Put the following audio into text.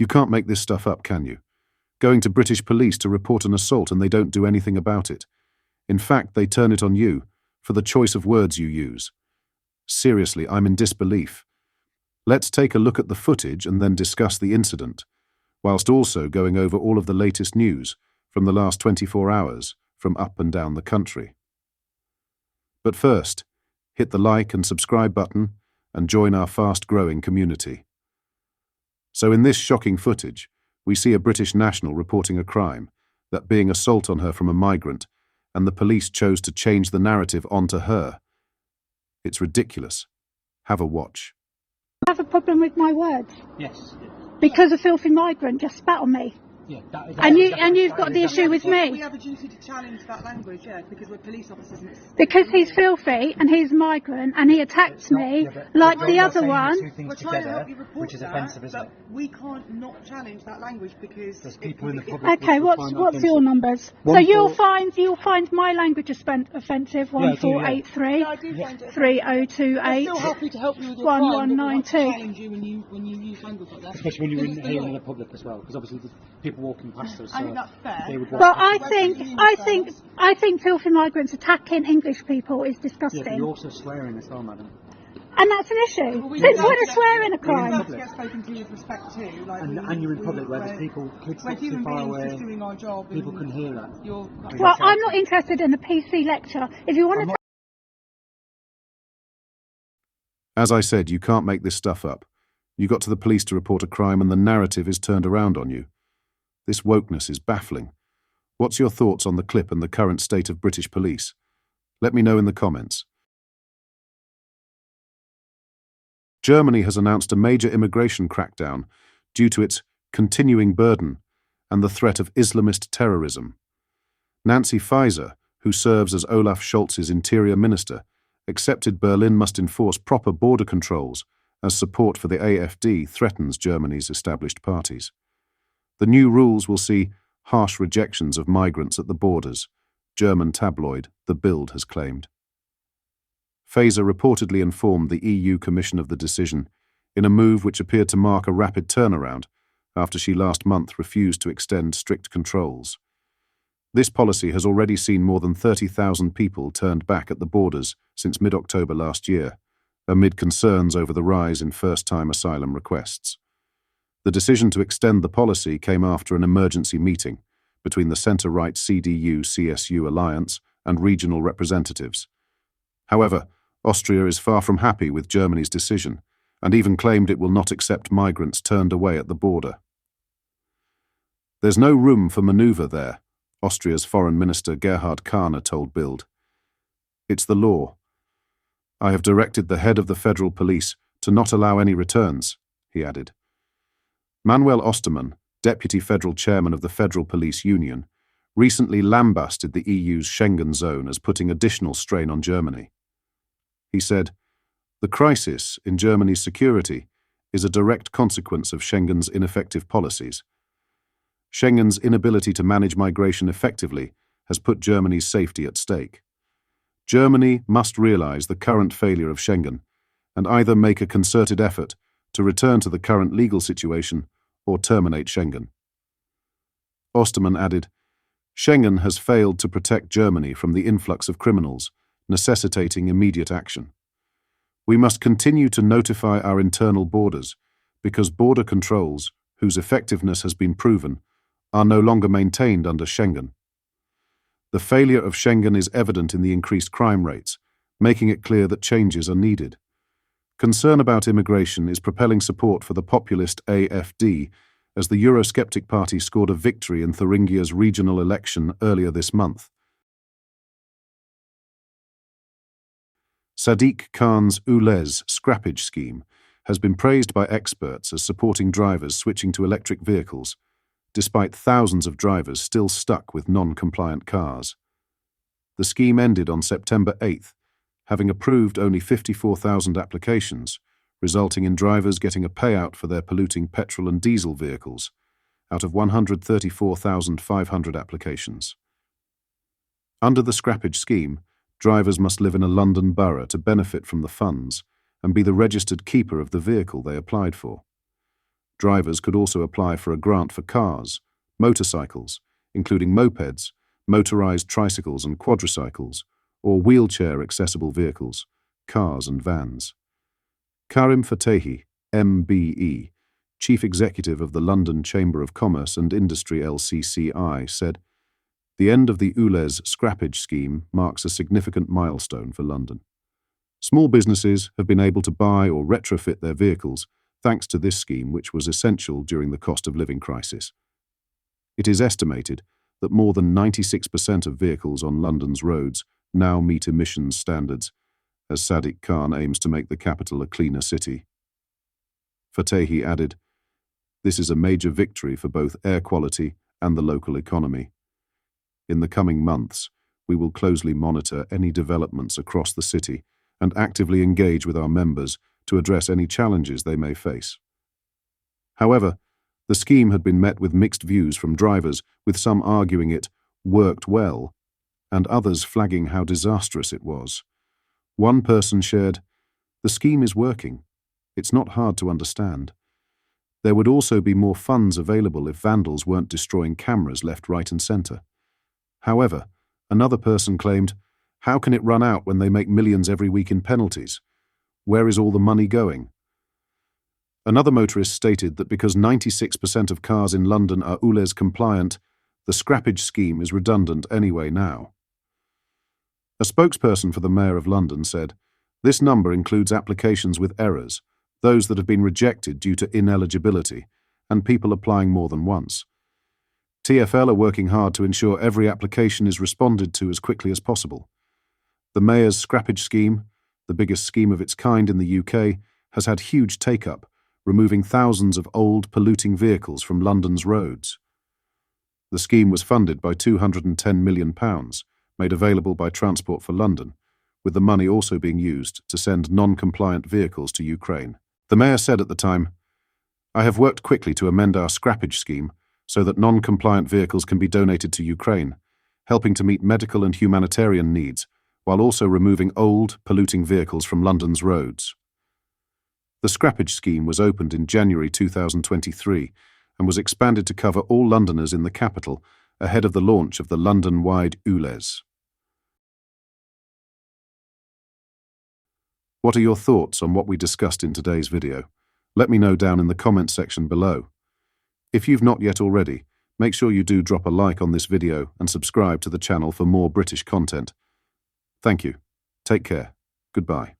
You can't make this stuff up, can you? Going to British police to report an assault and they don't do anything about it. In fact, they turn it on you for the choice of words you use. Seriously, I'm in disbelief. Let's take a look at the footage and then discuss the incident, whilst also going over all of the latest news from the last 24 hours from up and down the country. But first, hit the like and subscribe button and join our fast-growing community. So in this shocking footage, we see a British national reporting a crime, that being assault on her from a migrant, and the police chose to change the narrative onto her. It's ridiculous. Have a watch. I have a problem with my words. Yes. Because a filthy migrant just spat on me. Yeah, And you've got the issue with We me. have a duty to challenge that language, yeah, because we're police officers. And it's Because he's filthy and he's a migrant and he attacked me like the other one. we're trying to help you report which is that, offensive, isn't but it? we can't not challenge that language because There's it people in the could be- public. Okay, what's your numbers? So you'll find my language offensive. 1483 Yeah, I do find it. 3028 I'm still happy to help you with your 1192. crime, but we'll have to challenge you when you use language like that. Especially when you're Because it's the here in law. the public as well, because obviously there's people walking past us. I think that's fair. they would walk Well, past I think filthy migrants attacking English people is Yeah, disgusting, but you're also swearing as well, madam. and that's an issue. Well, we Since need when to is get- swearing a we crime? have to get spoken to with respect too. Like And you're in public where there's people, kids we're not too human far beings away. just doing our job. People and can hear that. You're, Well, I'm not interested in a PC lecture. If you want to As I said, you can't make this stuff up. You got to the police to report a crime and the narrative is turned around on you. This wokeness is baffling. What's your thoughts on the clip and the current state of British police? Let me know in the comments. Germany has announced a major immigration crackdown due to its continuing burden and the threat of Islamist terrorism. Nancy Faeser, who serves as Olaf Scholz's interior minister, accepted Berlin must enforce proper border controls as support for the AfD threatens Germany's established parties. The new rules will see harsh rejections of migrants at the borders, German tabloid The Bild has claimed. Faeser reportedly informed the EU Commission of the decision in a move which appeared to mark a rapid turnaround after she last month refused to extend strict controls. This policy has already seen more than 30,000 people turned back at the borders since mid-October last year, amid concerns over the rise in first-time asylum requests. The decision to extend the policy came after an emergency meeting between the centre-right CDU-CSU alliance and regional representatives. However, Austria is far from happy with Germany's decision and even claimed it will not accept migrants turned away at the border. There's no room for manoeuvre there, Austria's Foreign Minister Gerhard Kahner told Bild. It's the law. I have directed the head of the federal police to not allow any returns, he added. Manuel Ostermann, deputy federal chairman of the Federal Police Union, recently lambasted the EU's Schengen zone as putting additional strain on Germany. He said, "The crisis in Germany's security is a direct consequence of Schengen's ineffective policies. Schengen's inability to manage migration effectively has put Germany's safety at stake. Germany must realize the current failure of Schengen and either make a concerted effort to return to the current legal situation or terminate Schengen." Ostermann added, "Schengen has failed to protect Germany from the influx of criminals, necessitating immediate action. We must continue to notify our internal borders because border controls, whose effectiveness has been proven, are no longer maintained under Schengen. The failure of Schengen is evident in the increased crime rates, making it clear that changes are needed. Concern about immigration is propelling support for the populist AfD as the Eurosceptic party scored a victory in Thuringia's regional election earlier this month. Sadiq Khan's ULEZ scrappage scheme has been praised by experts as supporting drivers switching to electric vehicles, despite thousands of drivers still stuck with non-compliant cars. The scheme ended on September 8th, having approved only 54,000 applications, resulting in drivers getting a payout for their polluting petrol and diesel vehicles, out of 134,500 applications. Under the scrappage scheme, drivers must live in a London borough to benefit from the funds and be the registered keeper of the vehicle they applied for. Drivers could also apply for a grant for cars, motorcycles, including mopeds, motorized tricycles and quadricycles, or wheelchair-accessible vehicles, cars and vans. Karim Fatehi, MBE, Chief Executive of the London Chamber of Commerce and Industry LCCI, said, "The end of the ULEZ scrappage scheme marks a significant milestone for London. Small businesses have been able to buy or retrofit their vehicles thanks to this scheme, which was essential during the cost of living crisis. It is estimated that more than 96% of vehicles on London's roads now meet emissions standards, as Sadiq Khan aims to make the capital a cleaner city." Fatehi added, "This is a major victory for both air quality and the local economy. In the coming months, we will closely monitor any developments across the city and actively engage with our members to address any challenges they may face." However, the scheme had been met with mixed views from drivers, with some arguing it worked well and others flagging how disastrous it was. One person shared, "The scheme is working. It's not hard to understand. There would also be more funds available if vandals weren't destroying cameras left, right and centre." However, another person claimed, "How can it run out when they make millions every week in penalties? Where is all the money going?" Another motorist stated that because 96% of cars in London are ULEZ compliant, the scrappage scheme is redundant anyway now. A spokesperson for the Mayor of London said, "This number includes applications with errors, those that have been rejected due to ineligibility, and people applying more than once. TfL are working hard to ensure every application is responded to as quickly as possible." The Mayor's scrappage scheme, the biggest scheme of its kind in the UK, has had huge take-up, removing thousands of old, polluting vehicles from London's roads. The scheme was funded by £210 million, made available by Transport for London, with the money also being used to send non-compliant vehicles to Ukraine. The Mayor said at the time, "I have worked quickly to amend our scrappage scheme so that non-compliant vehicles can be donated to Ukraine, helping to meet medical and humanitarian needs, while also removing old, polluting vehicles from London's roads." The scrappage scheme was opened in January 2023 and was expanded to cover all Londoners in the capital ahead of the launch of the London-wide ULEZ. What are your thoughts on what we discussed in today's video? Let me know down in the comments section below. If you've not yet already, make sure you do drop a like on this video and subscribe to the channel for more British content. Thank you. Take care. Goodbye.